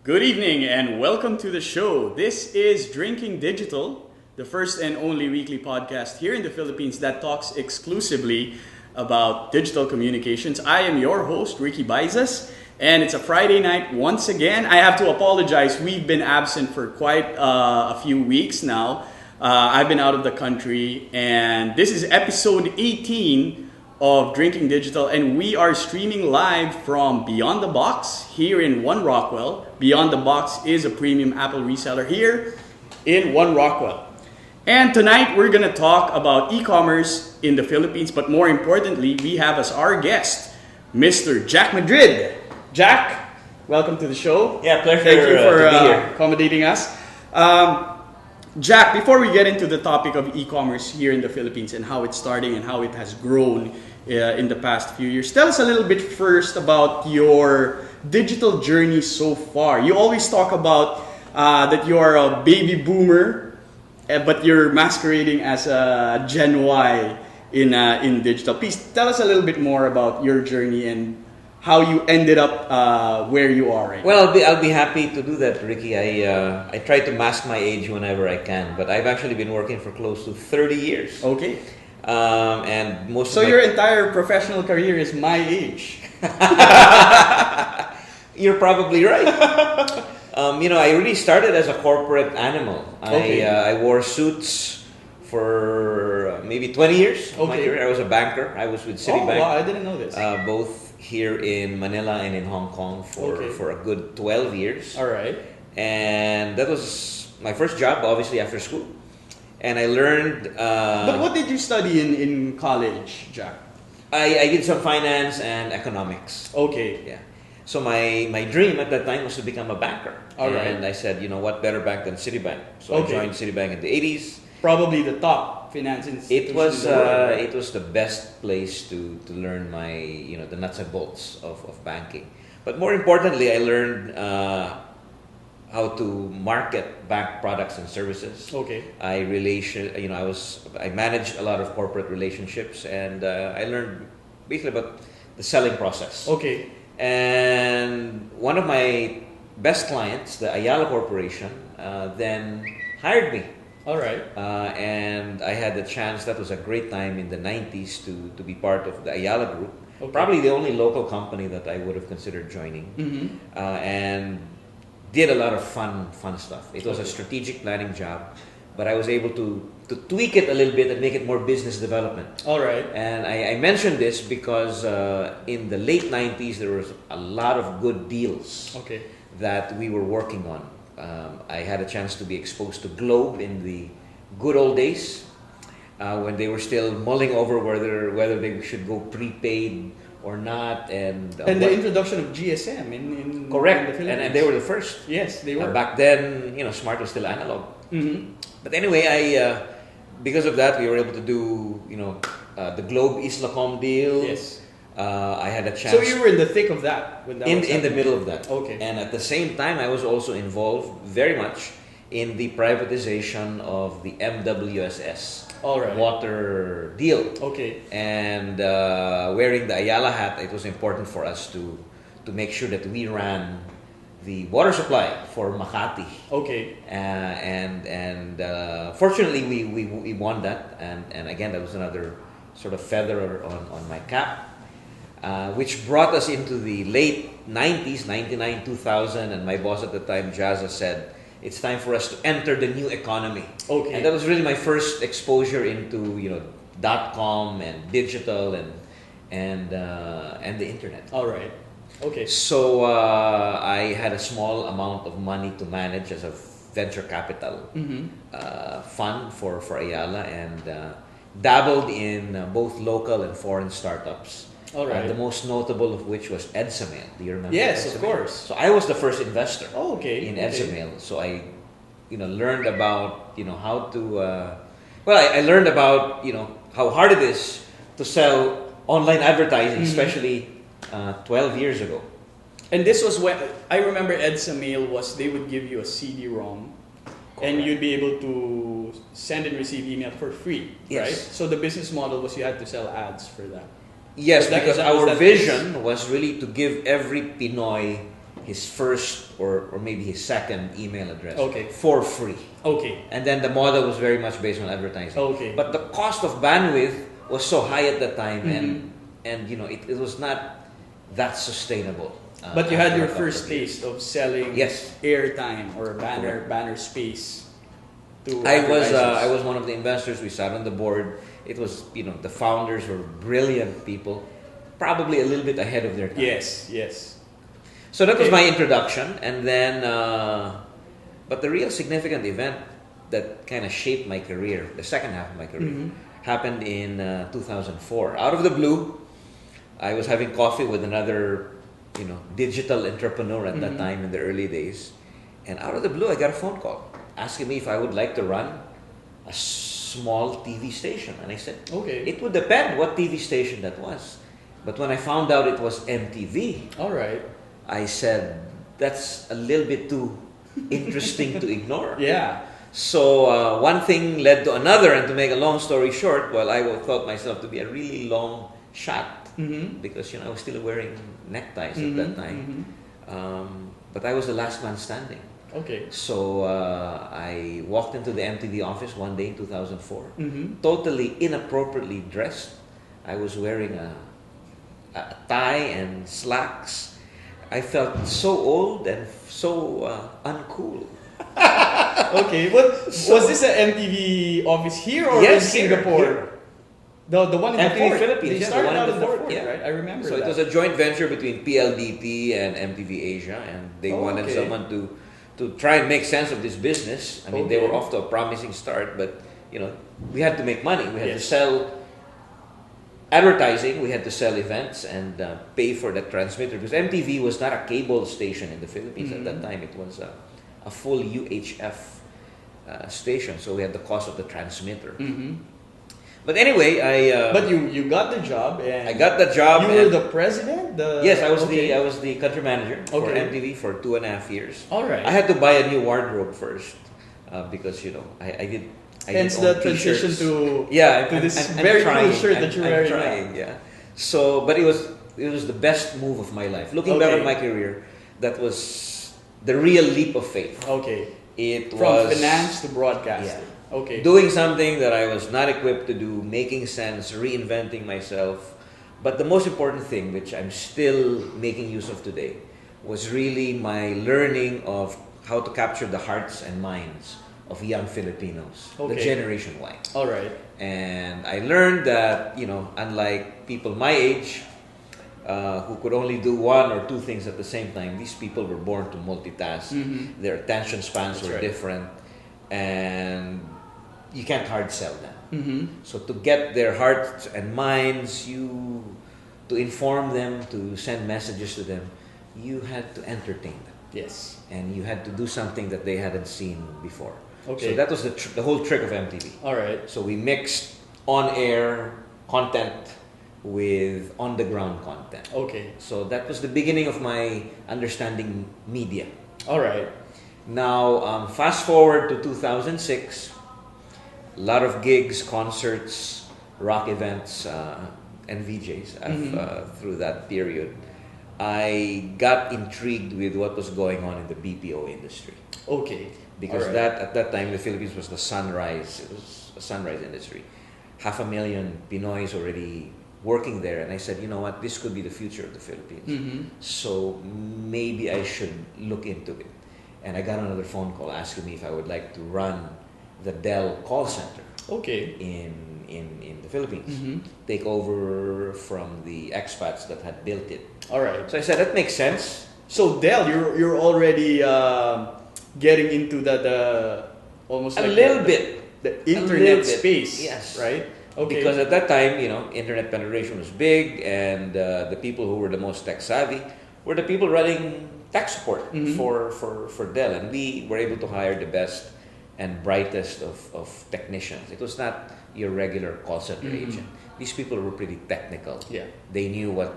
Good evening and welcome to the show. This is Drinking Digital, the first and only weekly podcast here in the Philippines that talks exclusively about digital communications. I am your host, Ricky Baizas, and it's a Friday night once again. I have to apologize. We've been absent for quite a few weeks now. I've been out of the country, and this is episode 18 of Drinking Digital, and we are streaming live from Beyond the Box here in One Rockwell. Beyond the Box is a premium Apple reseller here in One Rockwell. And tonight we're going to talk about e-commerce in the Philippines, but more importantly, we have as our guest Mr. Jack Madrid. Jack, welcome to the show. Yeah, pleasure. Thank you for to be here. accommodating us. Jack, before we get into the topic of e-commerce here in the Philippines and how it's starting and how it has grown in the past few years, tell us a little bit first about your digital journey so far. You always talk about that you are a baby boomer, but you're masquerading as a Gen Y in digital. Please tell us a little bit more about your journey and how you ended up where you are right now. Well, I'll be happy to do that, Ricky. I try to mask my age whenever I can, but I've actually been working for close to 30 years. Okay. And most So of your entire professional career is my age. You're probably right. I really started as a corporate animal. Okay. I wore suits for maybe 20 years of my Okay. career. I was a banker. I was with Citibank. Oh, wow, I didn't know this. Both here in Manila and in Hong Kong for a good 12 years. All right. And that was my first job, obviously, after school. And I learned... But what did you study in college, Jack? I did some finance and economics. Okay. Yeah. So my dream at that time was to become a banker. All right. And I said, you know, what better bank than Citibank? So Okay. I joined Citibank in the 80s. Probably the top finance institution It was in the world. it was the best place to learn the nuts and bolts of banking. But more importantly, I learned how to market bank products and services. Okay. I managed a lot of corporate relationships, and I learned basically about the selling process. Okay. And one of my best clients, the Ayala Corporation, then hired me. All right. And I had the chance, that was a great time in the 90s to be part of the Ayala Group. Okay. Probably the only local company that I would have considered joining. Mm-hmm. And did a lot of fun stuff. It was a Okay. strategic planning job, but I was able to tweak it a little bit and make it more business development. All right. And I mentioned this because in the late 90s, there was a lot of good deals Okay. that we were working on. I had a chance to be exposed to Globe in the good old days when they were still mulling over whether they should go prepaid or not. And The introduction of GSM in correct, the Philippines. and they were the first. Yes, they were. Back then, smart was still analog. Mm-hmm. But anyway, because of that, we were able to do the Globe Islacom deal. Yes. I had a chance. So you were in the thick of that when that in was the happening. middle of that. Okay. And at the same time, I was also involved very much in the privatization of the MWSS All right. water deal. Okay. And wearing the Ayala hat, it was important for us to make sure that we ran the water supply for Makati. Okay. And fortunately, we won that. And again, that was another sort of feather on my cap. Which brought us into the late 90s, 99, 2000, and my boss at the time, Jazza, said, it's time for us to enter the new economy. Okay. And that was really my first exposure into, .com and digital and the internet. All right. Okay. So I had a small amount of money to manage as a venture capital fund for Ayala, and dabbled in both local and foreign startups. All right. The most notable of which was Edsamail. Do you remember? Yes, of Edsamail? course. So I was the first investor Oh, okay. in Okay. Edsamail. So I, learned about how to. I learned about how hard it is to sell online advertising, especially 12 years ago. And this was when I remember Edsamail was they would give you a CD-ROM, and you'd be able to send and receive email for free, Yes. right? So the business model was you had to sell ads for that. Yes, Is that- because is that- our is that vision was really to give every Pinoy his first or maybe his second email address Okay. for free. Okay. And then the model was very much based on advertising. Okay. But the cost of bandwidth was so high at the time, Mhm. and it was not that sustainable. But you had after your a couple first of years. taste of selling Yes. airtime or Correct. banner space to I advertisers. was one of the investors. We sat on the board. It was the founders were brilliant people, probably a little bit ahead of their time. Yes. So that was Okay. my introduction, and then, but the real significant event that kind of shaped my career, the second half of my career, Mhm. happened in 2004. Out of the blue, I was having coffee with another, digital entrepreneur at that Mhm. time in the early days, and out of the blue, I got a phone call asking me if I would like to run a small TV station, and I said, Okay. it would depend what TV station that was. But when I found out it was MTV, All right. I said, that's a little bit too interesting to ignore. Yeah. So one thing led to another, and to make a long story short, well, I thought myself to be a really long shot Mm-hmm. because I was still wearing neckties at Mhm, that time. But I was the last man standing. Okay. So I walked into the MTV office one day in 2004, Mm-hmm. totally inappropriately dressed. I was wearing a tie and slacks. I felt so old and so uncool. Okay. What was this an MTV office here or in Yes, here, Singapore? here. The one in MTV the fort. Philippines, They yeah, the started one in out the in the fort, fort, yeah. right? I remember So that. it was a joint venture between PLDT and MTV Asia, and they Oh, wanted okay. someone to try and make sense of this business. I mean, they were Okay. off to a promising start, but we had to make money. We had to Yes. sell advertising. We had to sell events and pay for the transmitter, because MTV was not a cable station in the Philippines at that Mhm. time. It was a full UHF station, so we had the cost of the transmitter. Mm-hmm. But anyway, But you got the job and I got the job. you were and- the president. Yes, I was okay. the country manager for Okay. MTV for 2.5 years. All right. I had to buy a new wardrobe first because I did. Hence did the own transition t-shirts. to this I'm very trying. cool shirt that you're I'm wearing trying, now. yeah. So, but it was the best move of my life. Looking back Okay. at my career, that was the real leap of faith. Okay. It From was finance to broadcasting. Okay. doing something that I was not equipped to do, making sense, reinventing myself. But the most important thing, which I'm still making use of today, was really my learning of how to capture the hearts and minds of young Filipinos, the Okay. Generation Y. All right. And I learned that, unlike people my age, who could only do one or two things at the same time, these people were born to multitask. Mhm. Their attention spans That's were right. different, and you can't hard sell them. Mm-hmm. So to get their hearts and minds, to inform them, to send messages to them, you had to entertain them, Yes. and you had to do something that they hadn't seen before. Okay. So that was the whole trick of MTV. All right. So we mixed on-air content with on-the-ground content. Okay. So that was the beginning of my understanding media. All right. Now, fast forward to 2006, a lot of gigs, concerts, rock events, and VJs through that period. I got intrigued with what was going on in the BPO industry. Okay. Because All right. at that time, the Philippines was the sunrise. It was a sunrise industry. 500,000 Pinoys already working there. And I said, you know what, this could be the future of the Philippines. Mm-hmm. So maybe I should look into it. And I got another phone call asking me if I would like to run the Dell call center Okay. in the Philippines. Mm-hmm. Take over from the expats that had built it. All right. So I said, that makes sense. So Dell, you're already getting into the almost A like little the, bit. the little internet bit. space. Yes. Right. Okay. Because at that time, internet penetration was big, and the people who were the most tech savvy were the people running tech support Mhm. for Dell, and we were able to hire the best and brightest of technicians. It was not your regular call center Mhm. agent. These people were pretty technical. Yeah. They knew what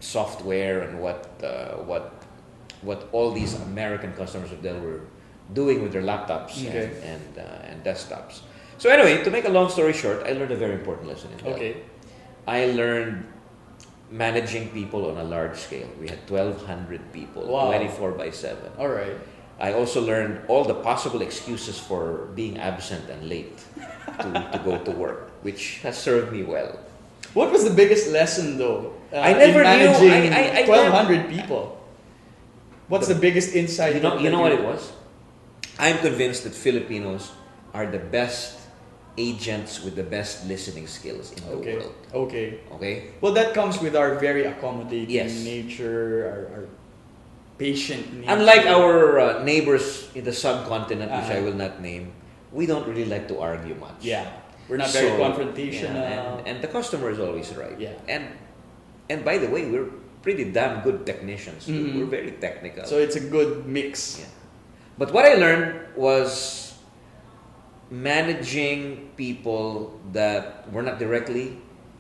software and what all these American customers of Dell were doing with their laptops Okay. and desktops. So anyway, to make a long story short, I learned a very important lesson in Dell. Okay. I learned managing people on a large scale. We had 1,200 people, Wow. 24/7. All right. I also learned all the possible excuses for being absent and late to go to work, which has served me well. What was the biggest lesson though? I never in knew. managing I 1,200 people. What's the biggest insight? You know what it was? I'm convinced that Filipinos are the best agents with the best listening skills in the world. Okay. Okay? Well, that comes with our very accommodating Yes. nature, our patient nature. Unlike our neighbors in the subcontinent, which I Uh-huh. will not name, we don't really like to argue much. Yeah, we're not very So, confrontational. yeah, and the customer is always right. Yeah. And by the way, we're pretty damn good technicians. Mhm. We're very technical. So it's a good mix. Yeah. But what I learned was managing people that were not directly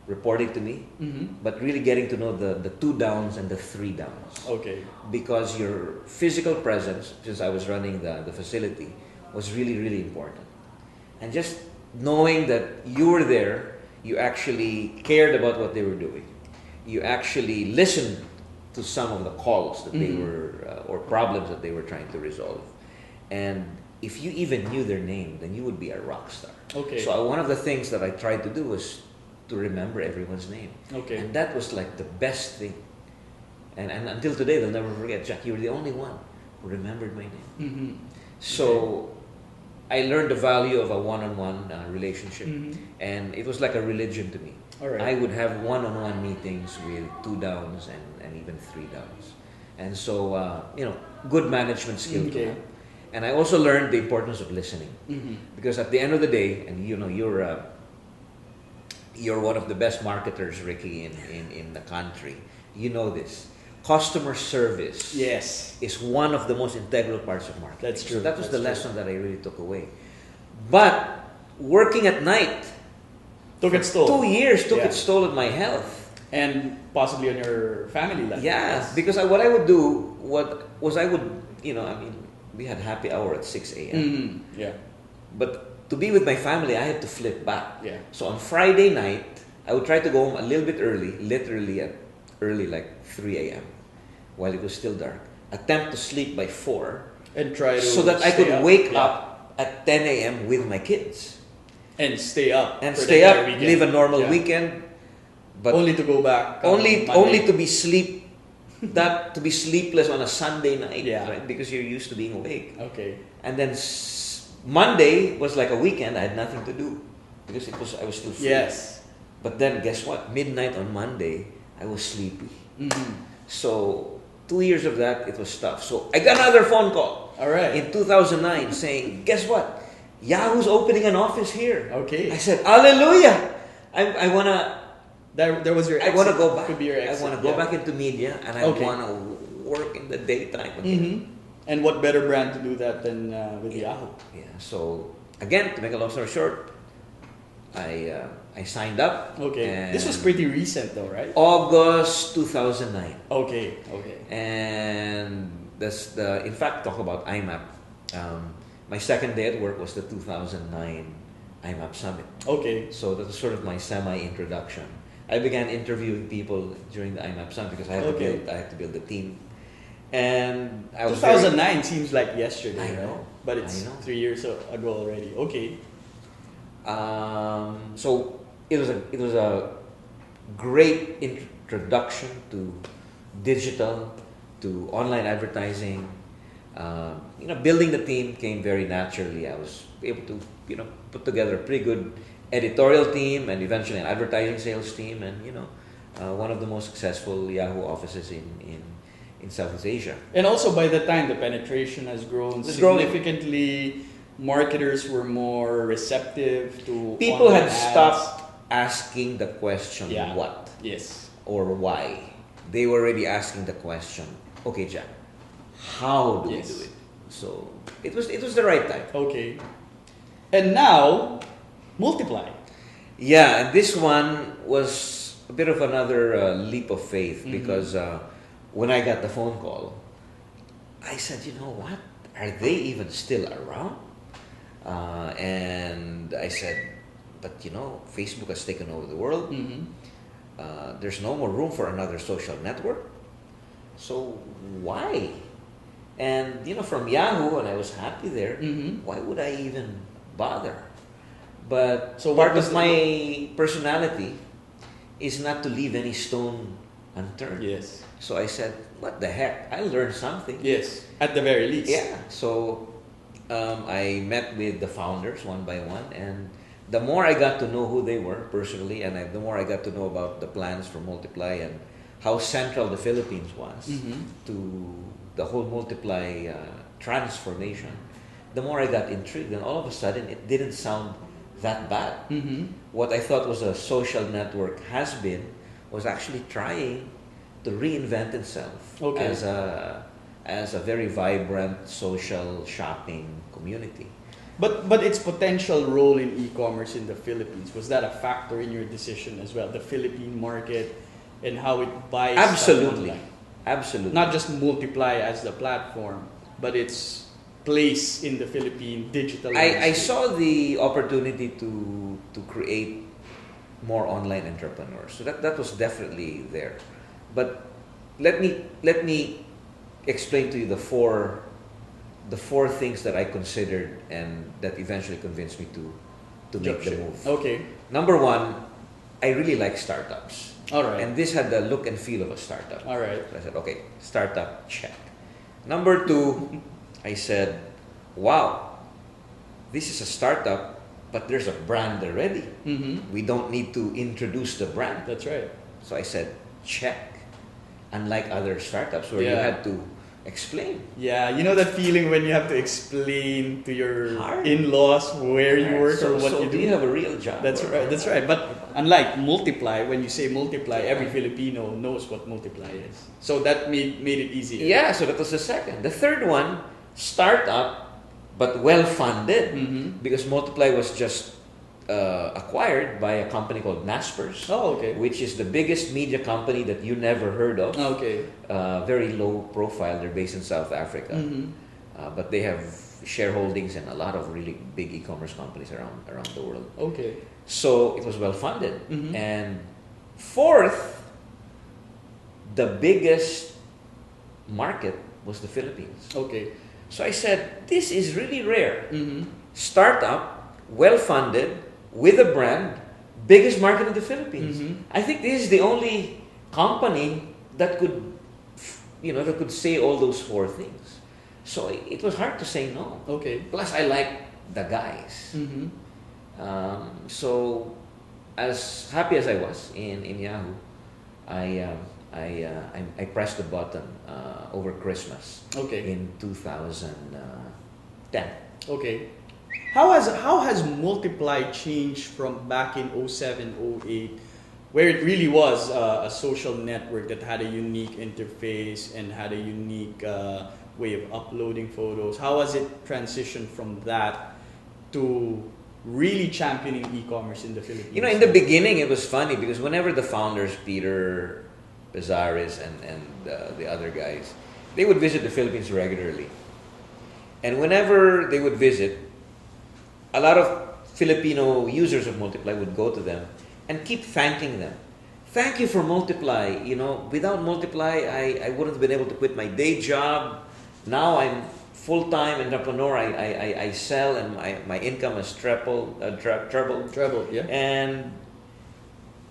reporting to me, Mm-hmm. but really getting to know the 2 downs and the 3 downs. Okay. Because your physical presence, since I was running the facility, was really, really important. And just knowing that you were there, you actually cared about what they were doing. You actually listened to some of the calls that they were, or problems that they were trying to resolve. And if you even knew their name, then you would be a rock star. Okay. So one of the things that I tried to do was to remember everyone's name. Okay. And that was like the best thing. And until today, they'll never forget, Jack, you were the only one who remembered my name. Mm-hmm. So I learned the value of a one-on-one relationship. Mhm. And it was like a religion to me. All right. I would have one-on-one meetings with 2 downs and even 3 downs. And so, good management skill to Okay. have. And I also learned the importance of listening. Mm-hmm. Because at the end of the day, and you're one of the best marketers, Ricky, in the country. You know this. Customer service Yes. is one of the most integral parts of marketing. That's true. So that was That's the true. lesson that I really took away. But working at night, Took its toll. 2 years took Yeah. its toll on my health. And possibly on your family life. Yeah, Yes. because what I would do, we had happy hour at 6 a.m. Mm-hmm. Yeah. But to be with my family, I had to flip back. Yeah. So on Friday night, I would try to go home a little bit early, literally at early like 3 a.m. while it was still dark. Attempt to sleep by 4 And try to so that I stay could up. wake Yeah. up at 10 a.m. with my kids. And stay up. And for the stay entire up, weekend. live a normal Yeah. weekend. But only to go back. only Monday. to be to be sleepless on a Sunday night, Yeah. right? Because you're used to being awake. Okay. And then Monday was like a weekend. I had nothing to do because I was still free. Yes. But then guess what? Midnight on Monday, I was sleepy. Mm-hmm. So 2 years of that, it was tough. So I got another phone call All right. in 2009 saying, guess what? Yahoo's opening an office here. Okay. I said, hallelujah. I wanna There was your. I wanna exit. go back. Could be your I exit. wanna go yeah. back into media and I Okay. wanna work in the daytime again. Mm-hmm. And what better brand to do that than with Yahoo? Yeah. So again, to make a long story short, I signed up. Okay. and This was pretty recent though, right? August 2009. Okay. Okay. And in fact, talk about IMAP. My second day at work was the 2009 IMAP Summit. Okay. So that was sort of my semi-introduction. I began interviewing people during the IMAP Summit because I had to build a team. And I was 2009 seems like yesterday, I know. right? But it's I know. 3 years ago already. Okay. So it was a great introduction to digital, to online advertising. Building the team came very naturally. I was able to put together a pretty good editorial team and eventually an advertising sales team, and one of the most successful Yahoo offices in Southeast Asia. And also by the time the penetration has grown It's growing. significantly, marketers were more receptive to People online had ads. stopped asking the question Yeah. what Yes. or why. They were already asking the question, okay, Jack, how do Yes. we do it? So it was the right time. Okay. And now, multiply. Yeah, and this one was a bit of another leap of faith because when I got the phone call, I said, you know what? Are they even still around? And I said, but Facebook has taken over the world. Mm-hmm. there's no more room for another social network. So why? And from Yahoo, and I was happy there. Why would I even bother? But So part of my personality is not to leave any stone unturned. Yes. So I said, what the heck? I'll learn something. Yes, at the very least. Yeah. So I met with the founders one by one, and the more I got to know who they were personally, and the more I got to know about the plans for Multiply and how central the Philippines was to the whole Multiply transformation, the more I got intrigued. And all of a sudden, it didn't sound that bad. What I thought was a social network was actually trying to reinvent itself as a very vibrant social shopping community. But its potential role in e-commerce in the Philippines, was that a factor in your decision as well? The Philippine market and how it buys Absolutely. stuff online? Absolutely. Not just Multiply as the platform, but its place in the Philippine digital landscape. I saw the opportunity to create more online entrepreneurs. So that was definitely there. But let me explain to you the four things that I considered and that eventually convinced me to make the move. Okay. Number one, I really like startups. All right. And this had the look and feel of a startup. All right. So I said, okay, startup, check. Number two, I said, wow, this is a startup, but there's a brand already. We don't need to introduce the brand. That's right. So I said, check. Unlike other startups where you had to explain. Yeah, you know that feeling when you have to explain to your Hard. in-laws where you work or what you do. You have a real job. That's right. That's right. But unlike Multiply, when you say Multiply, every Filipino knows what Multiply is. So that made it easier. Yeah, so that was the second. The third one, startup, but well-funded, because Multiply was just acquired by a company called Naspers. Oh, okay. Which is the biggest media company that you never heard of. Okay. Very low profile. They're based in South Africa. But they have shareholdings in a lot of really big e-commerce companies around the world. Okay. So it was well funded. And fourth, the biggest market was the Philippines. Okay. So I said, this is really rare. Startup, well funded, with a brand, biggest market in the Philippines. I think this is the only company that could say all those four things. So it was hard to say no. Okay. Plus, I like the guys. So, as happy as I was in Yahoo, I pressed the button over Christmas. Okay. In 2010. Okay. How has Multiply changed from back in 07, 08, where it really was a social network that had a unique interface and had a unique way of uploading photos? How has it transitioned from that to really championing e-commerce in the Philippines? In the beginning it was funny because whenever the founders, Peter, Pezares, and the other guys, they would visit the Philippines regularly. And whenever they would visit, a lot of Filipino users of Multiply would go to them and keep thanking them. Thank you for Multiply. Without Multiply, I wouldn't have been able to quit my day job. Now I'm full-time entrepreneur. I sell and my income has trebled. Trebled, yeah.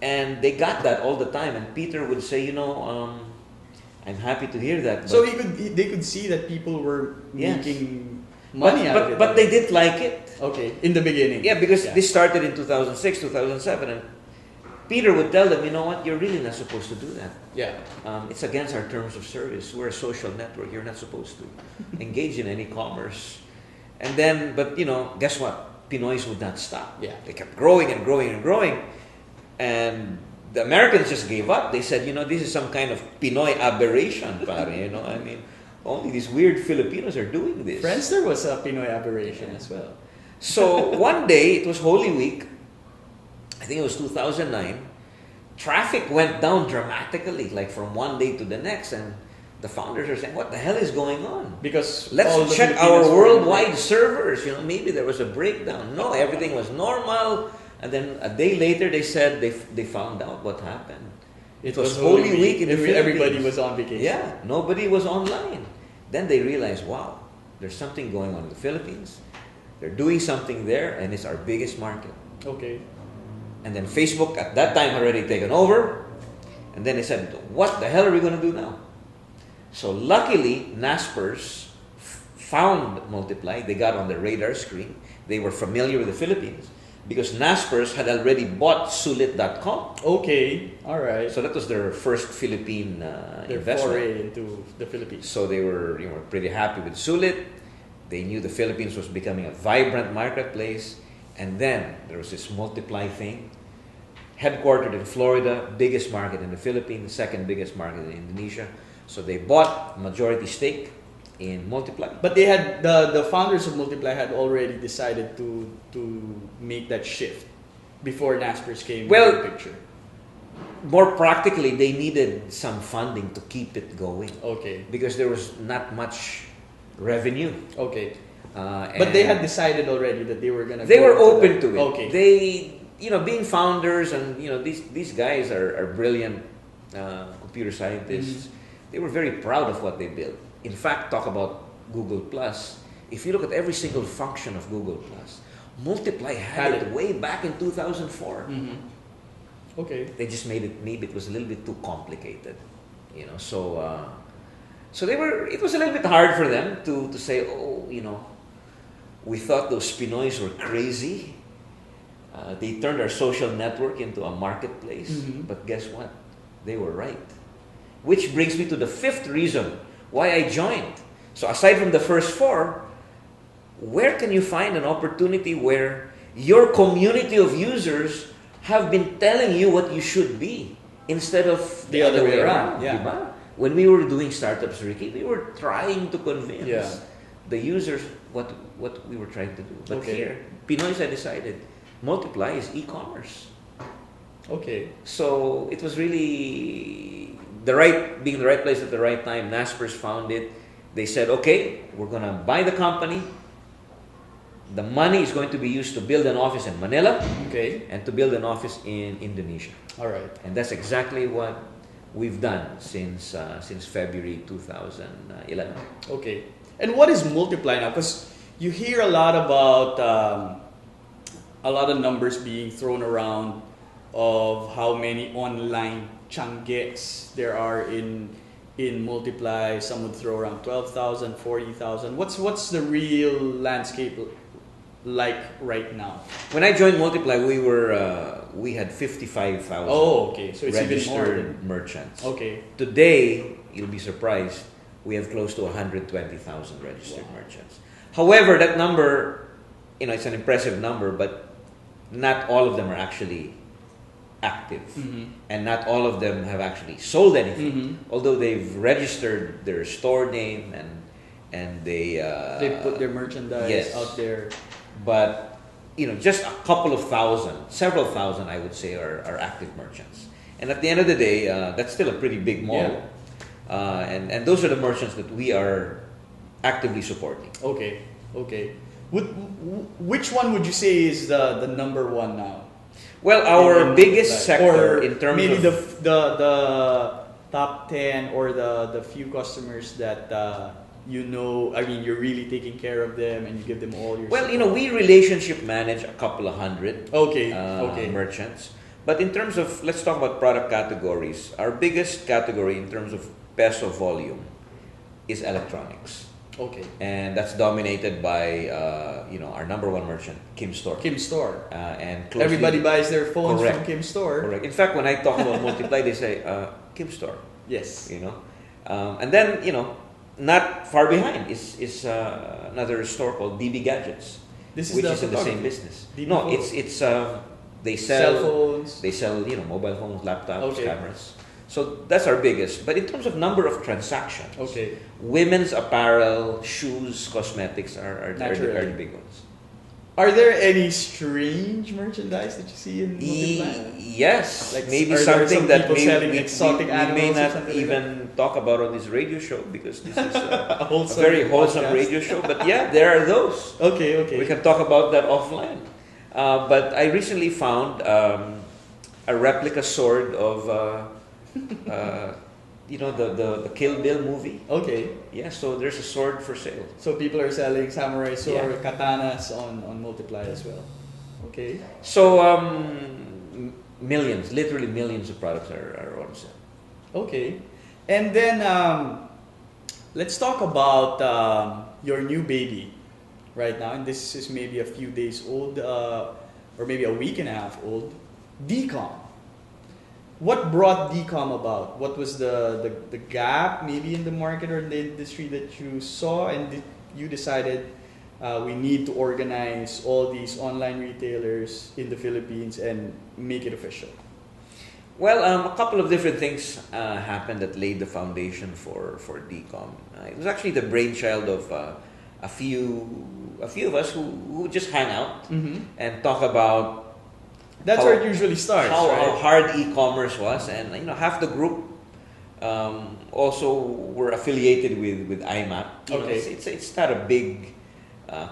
And they got that all the time. And Peter would say, I'm happy to hear that. So they could see that people were making money out of it. But they did like it. Okay, in the beginning. Yeah, because this started in 2006, 2007, and Peter would tell them, you know what, you're really not supposed to do that. Yeah. It's against our terms of service. We're a social network. You're not supposed to engage in any commerce. And then, but guess what? Pinoys would not stop. Yeah. They kept growing and growing and growing. And the Americans just gave up. They said, this is some kind of Pinoy aberration, pare. I mean, only these weird Filipinos are doing this. Friendster was a Pinoy aberration as well. So one day, it was Holy Week, I think it was 2009, traffic went down dramatically, like from one day to the next, and the founders are saying, what the hell is going on? Because let's check our worldwide servers. Maybe there was a breakdown. No, everything was normal. And then a day later, they said they found out what happened. It was Holy Week in the Philippines. Everybody was on vacation. Yeah, nobody was online. Then they realized, wow, there's something going on in the Philippines. They're doing something there, and it's our biggest market. Okay. And then Facebook at that time had already taken over. And then they said, what the hell are we going to do now? So luckily, Naspers found Multiply. They got on the radar screen. They were familiar with the Philippines because Naspers had already bought Sulit.com. Okay, all right. So that was their first Philippine their investment. foray into the Philippines. So they were pretty happy with Sulit. They knew the Philippines was becoming a vibrant marketplace. And then there was this Multiply thing. Headquartered in Florida, biggest market in the Philippines, second biggest market in Indonesia. So they bought majority stake in Multiply. But they had the founders of Multiply had already decided to make that shift before Naspers came into the picture. More practically, they needed some funding to keep it going. Okay. Because there was not much revenue. Okay. But they had decided already that they were gonna. They were open to it. Okay. They, being founders, and these guys are brilliant computer scientists. Mm-hmm. They were very proud of what they built. In fact, talk about Google Plus. If you look at every single function of Google Plus, Multiply had it way back in 2004. Mm-hmm. Okay. They just maybe it was a little bit too complicated, So they were. It was a little bit hard for them to say, we thought those Pinoys were crazy. They turned our social network into a marketplace. Mm-hmm. But guess what? They were right. Which brings me to the fifth reason why I joined. So aside from the first four, where can you find an opportunity where your community of users have been telling you what you should be instead of the other way around? Yeah. Diba? When we were doing startups, Ricky, we were trying to convince the users what we were trying to do. But here, Pinoys had decided Multiply is e-commerce. Okay. So it was really being the right place at the right time. Naspers found it. They said, okay, we're going to buy the company. The money is going to be used to build an office in Manila. Okay. And to build an office in Indonesia. All right. And that's exactly what we've done since February 2011. Okay. And what is Multiply now? Because you hear a lot about a lot of numbers being thrown around of how many online changgets there are in Multiply. Some would throw around 12,000, 40,000. What's the real landscape like right now? When I joined Multiply, we had 55,000. Oh, okay. So it's even more registered merchants. Okay. Today, you'll be surprised, we have close to 120,000 registered merchants. However, that number, it's an impressive number, but not all of them are actually active. Mm-hmm. And not all of them have actually sold anything. Mm-hmm. Although they've registered their store name and they put their merchandise out there. But just a couple of thousand, several thousand, I would say, are active merchants. And at the end of the day, that's still a pretty big mall. Yeah. And those are the merchants that we are actively supporting. Okay. Which one would you say is the number one now? Well, our biggest sector in terms maybe of the top 10 or the few customers that you're really taking care of them and you give them all your support. We relationship manage a couple of hundred okay. merchants. But in terms of, let's talk about product categories. Our biggest category in terms of peso volume is electronics. Okay. And that's dominated by our number one merchant, Kim Store. And everybody buys their phones from Kim Store. Correct. In fact, when I talk about Multiply, they say Kim Store. Yes. And then not far behind is another store called DB Gadgets, which is in the same business. It's they sell cell phones. They sell mobile phones, laptops, cameras. So that's our biggest. But in terms of number of transactions, women's apparel, shoes, cosmetics are the big ones. Are there any strange merchandise that you see in Multiply? Yes, like maybe something that we may not even talk about on this radio show because this is a very wholesome radio show. But yeah, there are those. Okay. We can talk about that offline. But I recently found a replica sword of, the Kill Bill movie. Okay. Yeah, so there's a sword for sale. So people are selling samurai sword, Yeah. katanas on Multiply as well. Okay. So millions, literally millions of products are on sale. Okay. And then let's talk about your new baby right now. And this is maybe a few days old, or maybe a week and a half old. Decom. What brought Decom about? What was the gap maybe in the market or in the industry that you saw, and you decided we need to organize all these online retailers in the Philippines and make it official? Well, a couple of different things happened that laid the foundation for Decom. It was actually the brainchild of a few of us who just hang out and talk about That's where it usually starts. How right? hard e-commerce was, and half the group also were affiliated with IMAP. Okay. It's not a big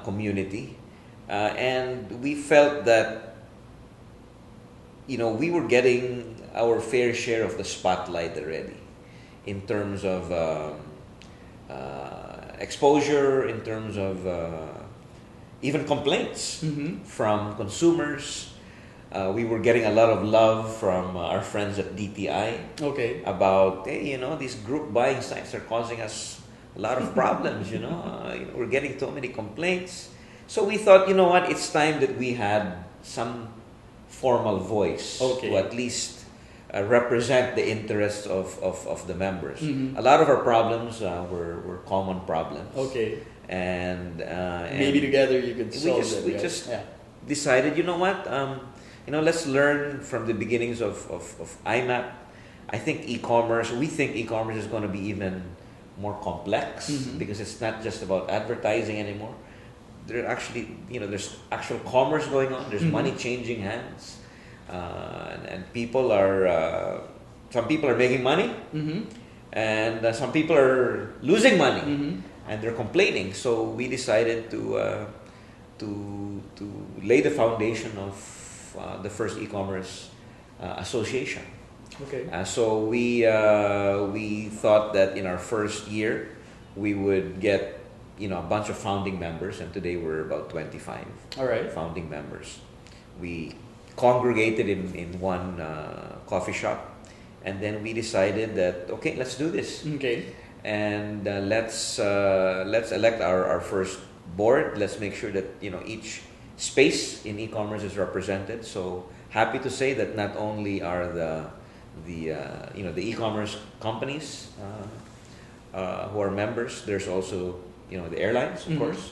community, and we felt that we were getting our fair share of the spotlight already, in terms of exposure, in terms of even complaints from consumers. We were getting a lot of love from our friends at DTI Okay. about, hey, these group buying sites are causing us a lot of problems, we're getting too many complaints. So we thought, you know what, it's time that we had some formal voice to at least represent the interests of the members. A lot of our problems were common problems. Okay. And Maybe together you could solve we just decided, you know what, let's learn from the beginnings of IMAP. I think we think e-commerce is going to be even more complex because it's not just about advertising anymore. There actually, there's actual commerce going on. There's money changing hands, and people are. Some people are making money, and some people are losing money, and they're complaining. So we decided to lay the foundation of the first e-commerce association. Okay. So we thought that in our first year we would get a bunch of founding members, and today we're about 25 All right. founding members. We congregated in one coffee shop, and then we decided that okay, let's do this. Okay. And let's elect our first board. Let's make sure that each space in e-commerce is represented. So happy to say that not only are the e-commerce companies who are members, there's also the airlines, of course.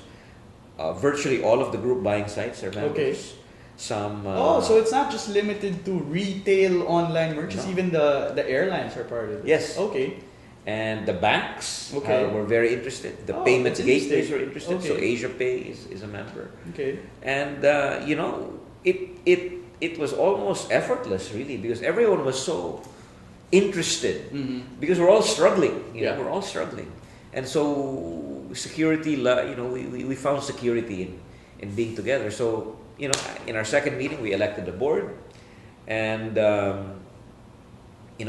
Virtually all of the group buying sites are members. Okay. Some so it's not just limited to retail online merchants. No. Even the airlines are part of it. Yes. Okay. And the banks Okay. were very interested. The Oh, payment that's gateways interesting. were interested. Okay. So AsiaPay is a member. Okay. And it was almost effortless, really, because everyone was so interested. Because we're all struggling. Yeah. We're all struggling, and so security. We found security in being together. So in our second meeting, we elected the board, and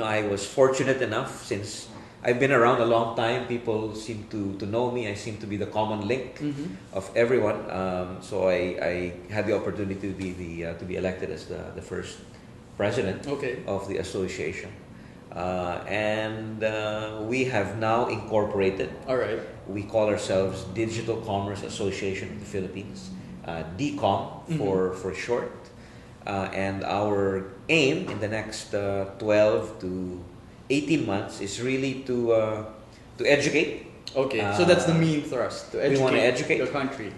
I was fortunate enough, since I've been around a long time. People seem to know me. I seem to be the common link of everyone. So I had the opportunity to be elected as the first president of the association, and we have now incorporated. All right. We call ourselves Digital Commerce Association of the Philippines, DCOM for short, and our aim in the next 12 to 18 months is really to educate. Okay. So that's the main thrust, to educate, We want to educate the country.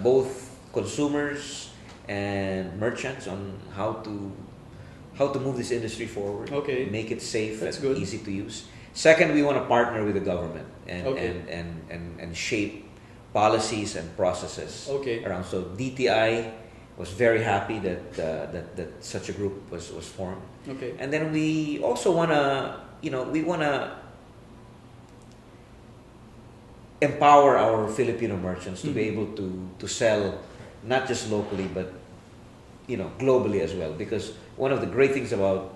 both consumers and merchants on how to move this industry forward. Okay. Make it safe That's and good. easy to use. Second, we want to partner with the government and Okay. and shape policies and processes Okay. around. So DTI was very happy that such a group was formed. Okay. And then we also want to, empower our Filipino merchants to be able to sell not just locally but globally as well. Because one of the great things about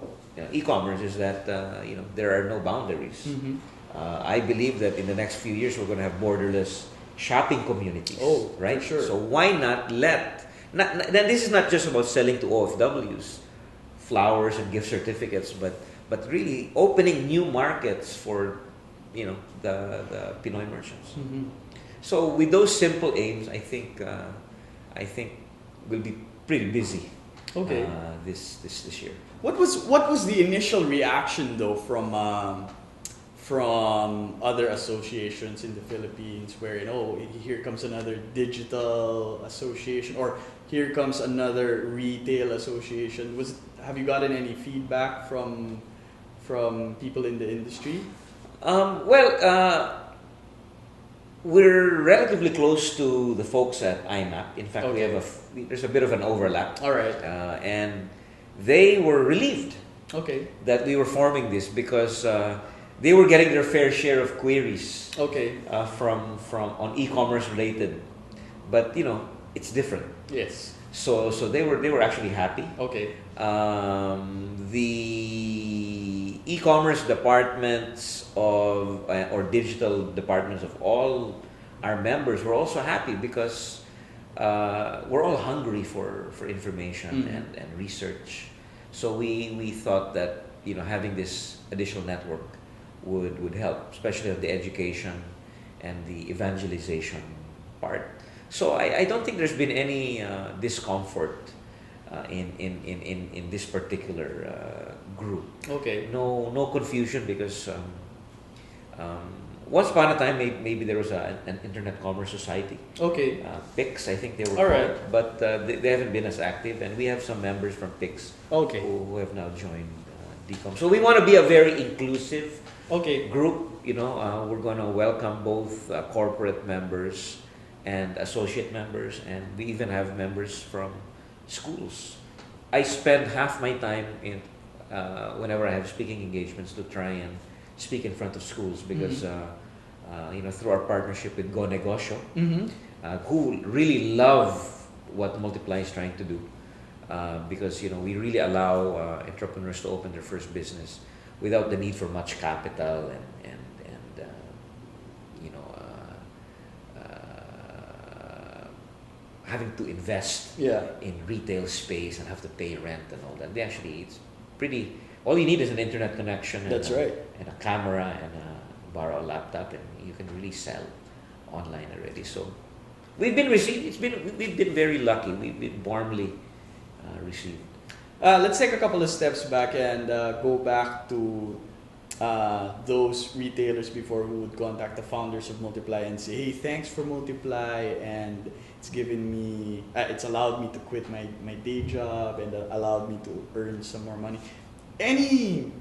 e-commerce is that there are no boundaries. Mm-hmm. I believe that in the next few years we're going to have borderless shopping communities. Oh, right? for sure. So why not then this is not just about selling to OFWs, flowers and gift certificates, but really opening new markets for the Pinoy merchants. Mm-hmm. So with those simple aims, I think we'll be pretty busy. Okay. This year. What was the initial reaction though from other associations in the Philippines, where here comes another digital association, or here comes another retail association? Have you gotten any feedback from people in the industry? We're relatively close to the folks at IMAP. In fact, Okay. there's a bit of an overlap. All right. And they were relieved Okay. that we were forming this because they were getting their fair share of queries Okay. from on e-commerce related, but it's different. Yes. So they were actually happy. Okay. The e-commerce departments or digital departments of all our members were also happy because we're all hungry for information and research. So we thought that having this additional network would help, especially on the education and the evangelization part. So I don't think there's been any discomfort in this particular group. Okay. No confusion because once upon a time maybe there was an Internet Commerce Society. Okay. PIX, I think they were All called, right. but they haven't been as active, and we have some members from PIX Okay. who have now joined DCOM. So we want to be a very inclusive Okay. group. We're going to welcome both corporate members and associate members, and we even have members from schools. I spend half my time in whenever I have speaking engagements to try and speak in front of schools because through our partnership with Go Negosyo, Mm-hmm. who really love what Multiply is trying to do, because we really allow entrepreneurs to open their first business without the need for much capital and having to invest in retail space and have to pay rent and all that. It's pretty. All you need is an internet connection. And That's right. And a camera and borrow a laptop, and you can really sell online already. So we've been received. We've been very lucky. We've been warmly received. Let's take a couple of steps back and go back to those retailers before who would contact the founders of Multiply and say, "Hey, thanks for Multiply, and it's allowed me to quit my day job and allowed me to earn some more money." Any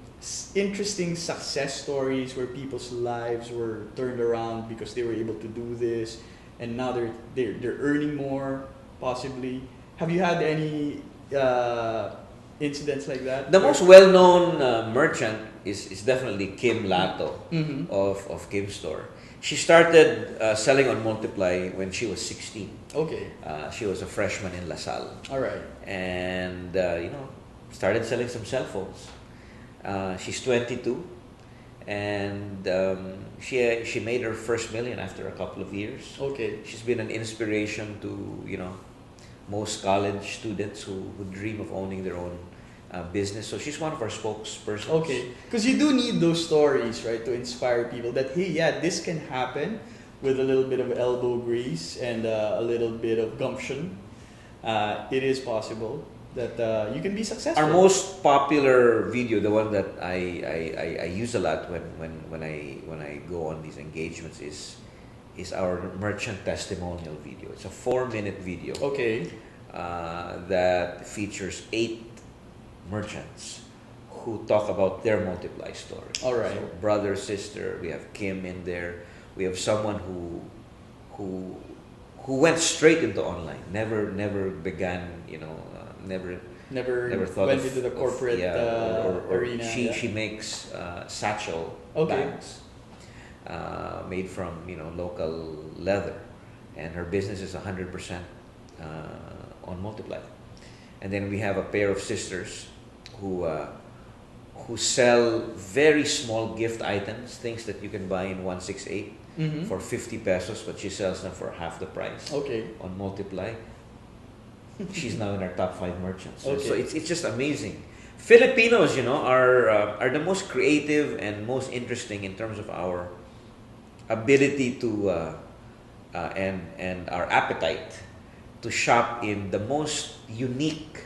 interesting success stories where people's lives were turned around because they were able to do this, and now they're earning more, possibly? Have you had any incidents like that? The most well-known merchant is definitely Kim Lato Mm-hmm. of Kim Store. She started selling on Multiply when she was 16. Okay. She was a freshman in La Salle. All right. And started selling some cell phones. She's 22, and she made her first million after a couple of years. Okay. She's been an inspiration to most college students who dream of owning their own business. So she's one of our spokespersons. Okay, because you do need those stories, right, to inspire people that, hey, yeah, this can happen with a little bit of elbow grease and a little bit of gumption. It is possible that you can be successful. Our most popular video, the one that I use a lot when I go on these engagements, is our merchant testimonial video. It's a 4-minute video. Okay. That features 8 merchants who talk about their Multiply story. All right. So brother, sister, we have Kim in there. We have someone who went straight into online. Never began, never thought went of, into the corporate or arena. She makes satchel bags made from local leather, and her business is 100% on Multiply. And then we have a pair of sisters who sell very small gift items, things that you can buy in 168 for 50 pesos, but she sells them for half the price. Okay. On Multiply. She's now in our top 5 merchants. Okay. So it's just amazing. Filipinos, are the most creative and most interesting in terms of our ability to and our appetite to shop in the most unique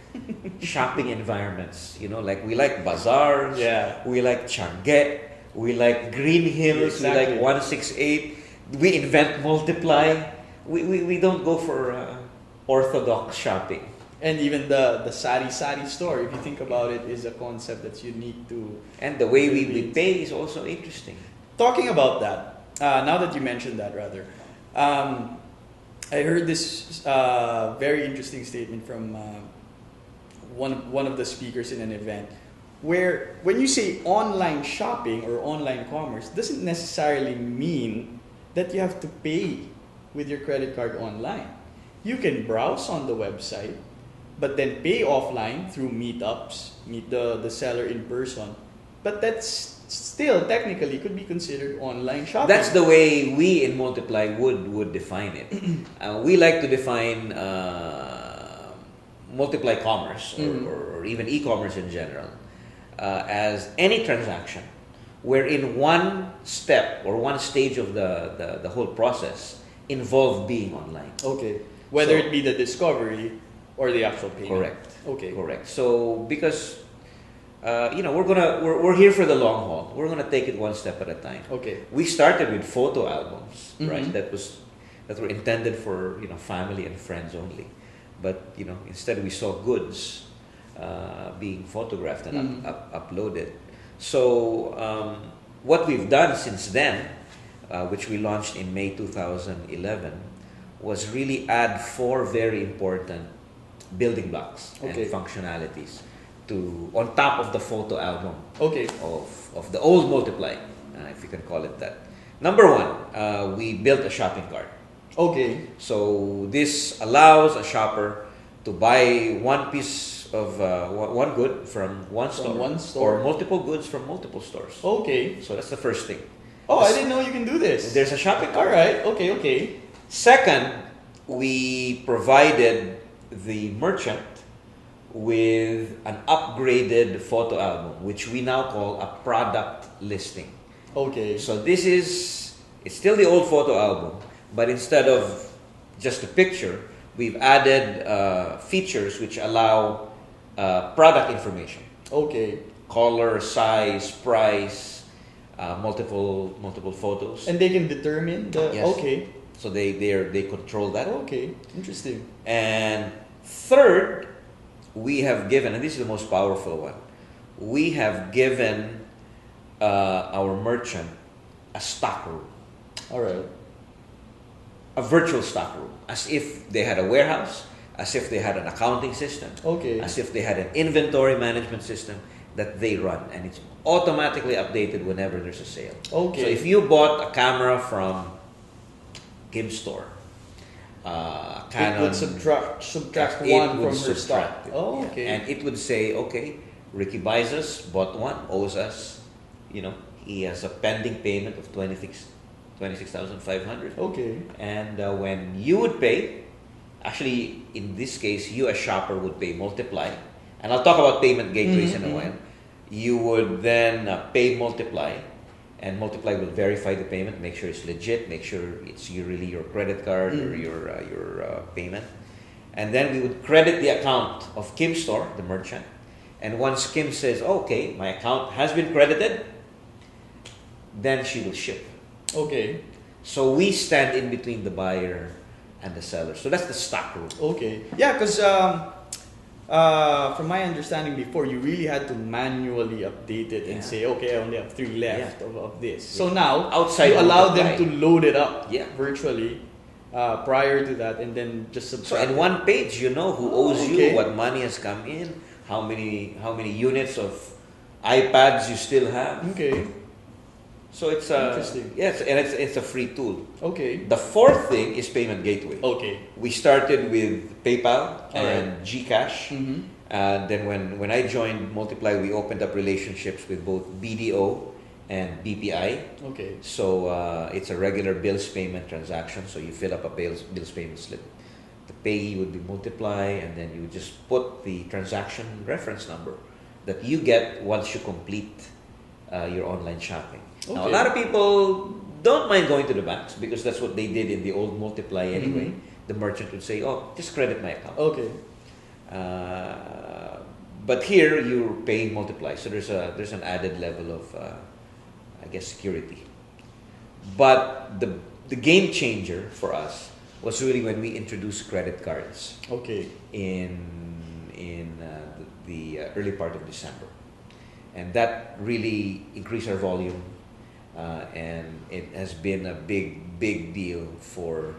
shopping environments. Like we like bazaars, we like Changi, we like Green Hills, Exactly. we like 168. We invent Multiply. We don't go for orthodox shopping. And even the sari store, if you think about it, is a concept that's unique to. And the way we pay is also interesting. Talking about that, now that you mentioned that, rather, I heard this very interesting statement from one of the speakers in an event, where when you say online shopping or online commerce, doesn't necessarily mean that you have to pay with your credit card online. You can browse on the website, but then pay offline through meetups, meet the seller in person. But that's still technically could be considered online shopping. That's the way we in Multiply would define it. We like to define Multiply commerce or even e-commerce in general as any transaction where in one step or one stage of the whole process involved being online. Okay. Whether it be the discovery or the actual payment. Correct. Okay. Correct. So because we're here for the long haul. We're gonna take it one step at a time. Okay. We started with photo albums, right? That were intended for family and friends only. But instead we saw goods being photographed and uploaded. So what we've done since then, which we launched in May 2011, was really add 4 very important building blocks and functionalities on top of the photo album of the old Multiply, if you can call it that. Number 1, we built a shopping cart. Okay. So this allows a shopper to buy one piece of one good from one store, or multiple goods from multiple stores. Okay. So that's the first thing. Oh, I didn't know you can do this. There's a shopping cart. All right. Okay. Second, we provided the merchant with an upgraded photo album, which we now call a product listing. Okay. So it's still the old photo album, but instead of just a picture, we've added features which allow product information. Okay. Color, size, price, multiple photos. And they can determine the. Yes. Okay. So they control that. Okay. Interesting. And third, we have given, and this is the most powerful one, we have given our merchant a stock room. All right. A virtual stock room, as if they had a warehouse, as if they had an accounting system, as if they had an inventory management system that they run, and it's automatically updated whenever there's a sale. Okay. So if you bought a camera from Kim's store, Canon, it would subtract it one would from her stock. subtract it. Oh, Yeah. okay. And it would say, okay, Ricky buys us, bought one, owes us, he has a pending payment of 26,500. Okay. And when you would pay, actually in this case, you as shopper would pay Multiply, and I'll talk about payment gateways in a while. You would then pay Multiply, and Multiply will verify the payment, make sure it's legit, make sure it's really your credit card or your payment. And then we would credit the account of Kim's store, the merchant. And once Kim says, okay, my account has been credited, then she will ship. Okay. So we stand in between the buyer and the seller. So that's the stock room. Okay. Yeah, because from my understanding before, you really had to manually update it and say, okay, I only have 3 left of this. So now, outside you allow them Multiply. to load it up virtually prior to that, and then just subtract. So in one page, who owes you, what money has come in, how many units of iPads you still have. Okay. So it's Interesting. yes, and it's a free tool. Okay. The fourth thing is payment gateway. Okay. We started with PayPal and Alright. GCash. Mm-hmm. And then when I joined Multiply, we opened up relationships with both BDO and BPI. Okay. So it's a regular bills payment transaction. So you fill up a bills payment slip. The payee would be Multiply, and then you would just put the transaction reference number that you get once you complete your online shopping. Okay. Now, a lot of people don't mind going to the banks because that's what they did in the old Multiply anyway. The merchant would say, "Oh, just credit my account." Okay. But here you're paying Multiply, so there's an added level of I guess security. But the game changer for us was really when we introduced credit cards Okay. in the early part of December, and that really increased our volume, and it has been a big deal for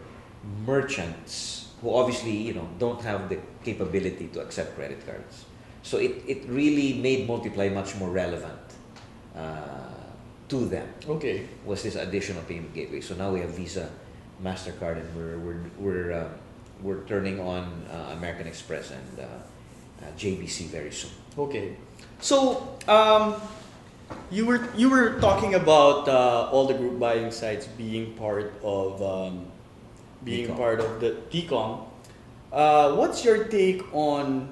merchants who obviously don't have the capability to accept credit cards. So it really made Multiply much more relevant to them. Okay. Was this additional payment gateway? So now we have Visa, Mastercard, and we're turning on American Express and JBC very soon. Okay. So, you were talking about all the group buying sites being part of Tcom. part of the Tcom. What's your take on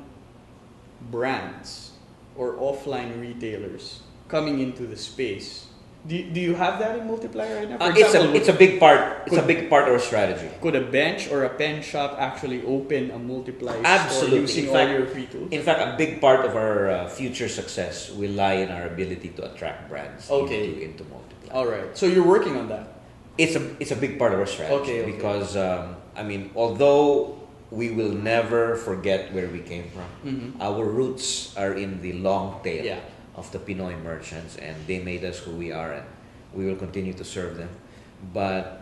brands or offline retailers coming into the space? Do you have that in Multiply right now? For example, It's a big part. It's a big part of our strategy. could a bench or a pen shop actually open a Multiply Absolutely. store using In all fact- your free tools? In fact, a big part of our future success will lie in our ability to attract brands Okay. into Multiply. All right. So you're working on that. It's a big part of our strategy Okay. because although we will never forget where we came from, Mm-hmm. our roots are in the long tail Yeah. of the Pinoy merchants, and they made us who we are, and we will continue to serve them. But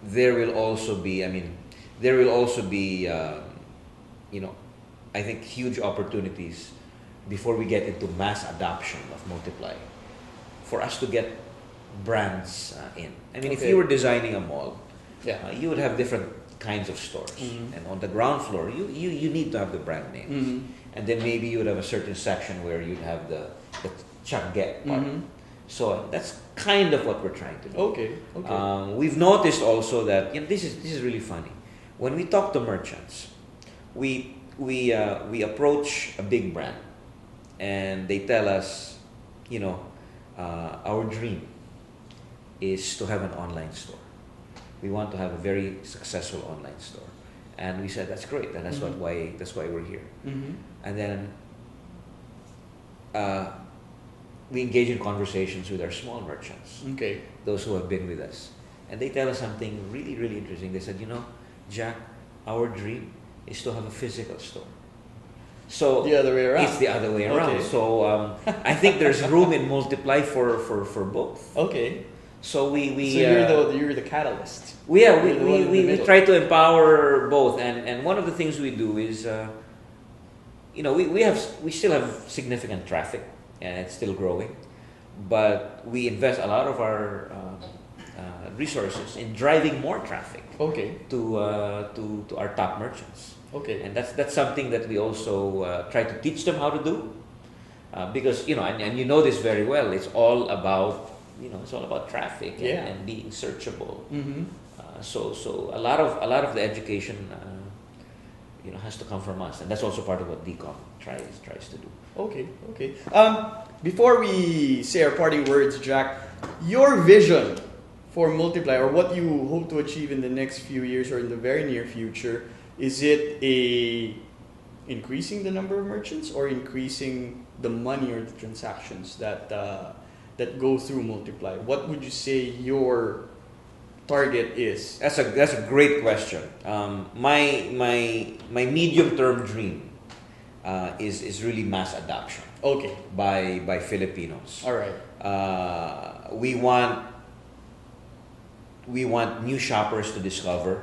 there will also be, I think, huge opportunities before we get into mass adoption of Multiply for us to get brands in. If Okay. you were designing a mall, Yeah. you would have different kinds of stores, Mhm. and on the ground floor, you need to have the brand names. Mm-hmm. And then maybe you would have a certain section where you'd have the Changgit part. Mm-hmm. So that's kind of what we're trying to do. Okay. Okay. We've noticed also that this is really funny. When we talk to merchants, we approach a big brand, and they tell us, our dream is to have an online store. We want to have a very successful online store. And we said that's great, and that's Mhm. why we're here. Mm-hmm. And then we engage in conversations with our small merchants, Okay. those who have been with us, and they tell us something really, really interesting. They said, Jack, our dream is to have a physical store. So The other way around. it's the other way around. Okay. So I think there's room in Multiply for both. Okay. So we So you're the catalyst. we You're the one in the we middle. try to empower both, and one of the things we do is we still have significant traffic, and it's still growing, but we invest a lot of our resources in driving more traffic Okay. to our top merchants, Okay. and that's something that we also try to teach them how to do, because and you know this very well. It's all about traffic and, Yeah. and being searchable. Mm-hmm. So a lot of the education has to come from us, and that's also part of what Tcom tries to do. Okay. Okay. Before we say our parting words, Jack, your vision for Multiply, or what you hope to achieve in the next few years or in the very near future, is it increasing the number of merchants or increasing the money or the transactions that go through Multiply? What would you say your target is? That's a great question. My medium term dream is really mass adoption Okay. by Filipinos. All right. We want new shoppers to discover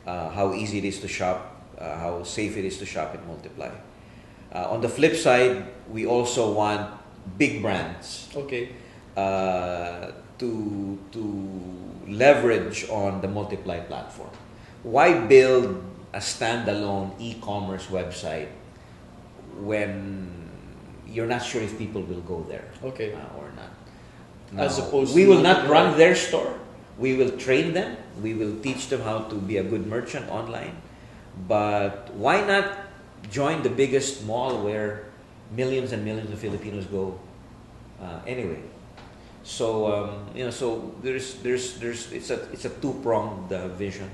how easy it is to shop, how safe it is to shop in Multiply. On the flip side, we also want big brands Okay. to leverage on the Multiply platform. Why build a standalone e-commerce website when you're not sure if people will go there Okay. or not? As Now, opposed we to will not Multiply. run their store. We will train them. We will teach them how to be a good merchant online. But why not join the biggest mall where millions and millions of Filipinos go anyway? So so there's it's a two-pronged vision.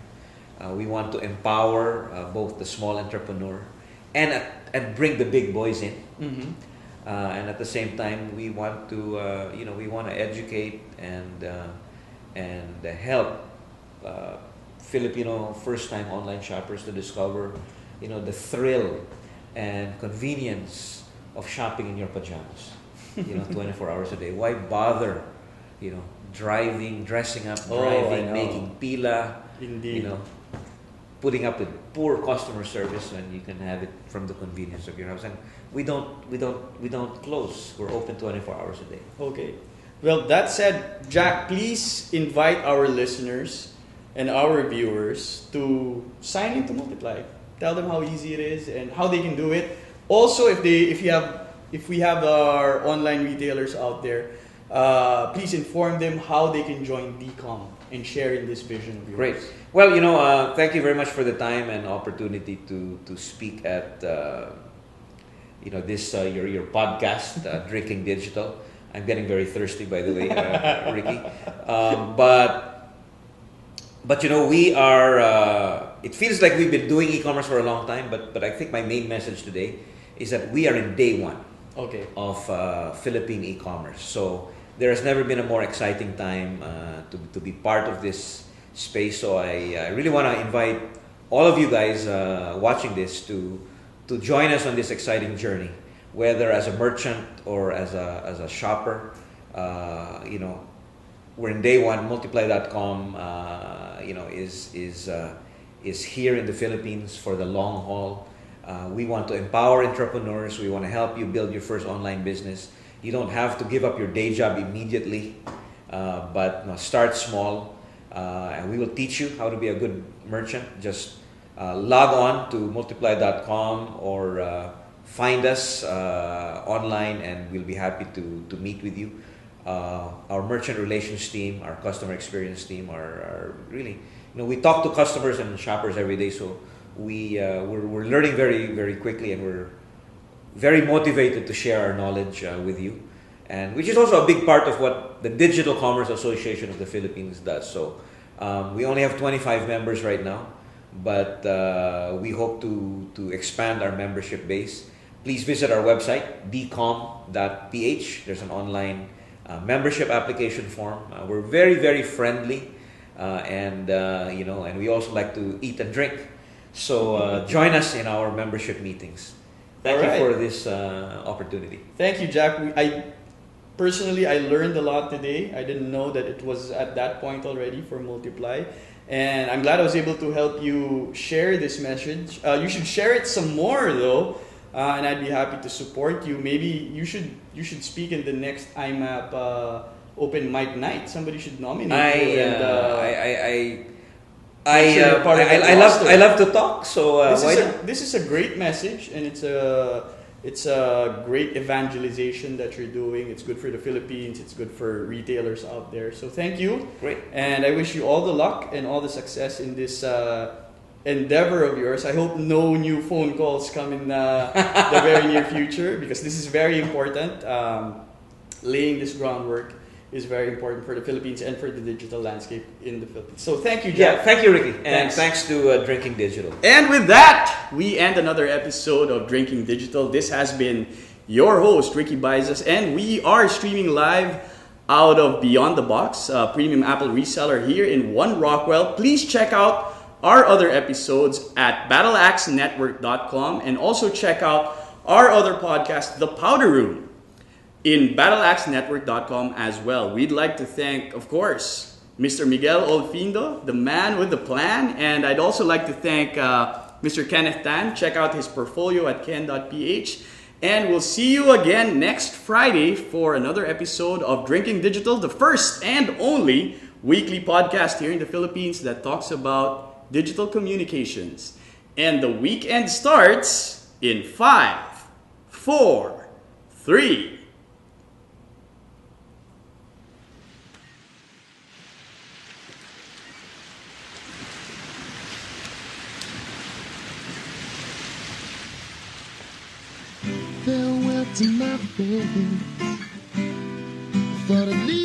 We want to empower both the small entrepreneur and bring the big boys in. Mm-hmm. And at the same time, we want to we want to educate and help Filipino first-time online shoppers to discover the thrill and convenience of shopping in your pajamas. 24 hours a day. Why bother? Dressing up, Oh, I driving, know. making pila. Indeed. Putting up with poor customer service when you can have it from the convenience of your house. And we don't close. We're open 24 hours a day. Okay. Well, that said, Jack, please invite our listeners and our viewers to sign into Multiply. Tell them how easy it is and how they can do it. Also, if we have our online retailers out there, please inform them how they can join DCOM and share in this vision of yours. Great. Well, thank you very much for the time and opportunity to speak at this your podcast, Drinking Digital. I'm getting very thirsty, by the way, Ricky. But we are. It feels like we've been doing e-commerce for a long time, but I think my main message today is that we are in day one Okay. of Philippine e-commerce. So there has never been a more exciting time to be part of this space. So I really want to invite all of you guys watching this to join us on this exciting journey, whether as a merchant or as a shopper. We're in day one. Multiply.com, is here in the Philippines for the long haul. We want to empower entrepreneurs. We want to help you build your first online business. You don't have to give up your day job immediately, but start small. And we will teach you how to be a good merchant. Just log on to multiply.com or find us online, and we'll be happy to meet with you. Our merchant relations team, our customer experience team are really, we talk to customers and shoppers every day, so we're learning very, very quickly, and we're very motivated to share our knowledge with you, and which is also a big part of what the Digital Commerce Association of the Philippines does. So we only have 25 members right now, but we hope to expand our membership base. Please visit our website, dcom.ph. There's an online membership application form. We're very, very friendly, and we also like to eat and drink. So join us in our membership meetings. Thank you for this opportunity. Thank you, Jack. I learned a lot today. I didn't know that it was at that point already for Multiply. And I'm glad I was able to help you share this message. You should share it some more, though. And I'd be happy to support you. Maybe you should speak in the next IMAP open mic night. Somebody should nominate you. I love to talk. So this is a great message, and it's a great evangelization that you're doing. It's good for the Philippines. It's good for retailers out there. So thank you. Great. And I wish you all the luck and all the success in this endeavor of yours. I hope no new phone calls come in the very near future, because this is very important. Laying this groundwork is very important for the Philippines and for the digital landscape in the Philippines. So thank you, Jack. Yeah, thank you, Ricky. And thanks to Drinking Digital. And with that, we end another episode of Drinking Digital. This has been your host, Ricky Baizas, and we are streaming live out of Beyond the Box, a premium Apple reseller here in One Rockwell. Please check out our other episodes at battleaxenetwork.com, and also check out our other podcast, The Powder Room, in battleaxenetwork.com as well. We'd like to thank, of course, Mr. Miguel Olfindo, the man with the plan, and I'd also like to thank Mr. Kenneth Tan. Check out his portfolio at ken.ph. And we'll see you again next Friday for another episode of Drinking Digital, the first and only weekly podcast here in the Philippines that talks about digital communications. And the weekend starts in 5, 4, 3. Farewell to my friend. Thought I'd leave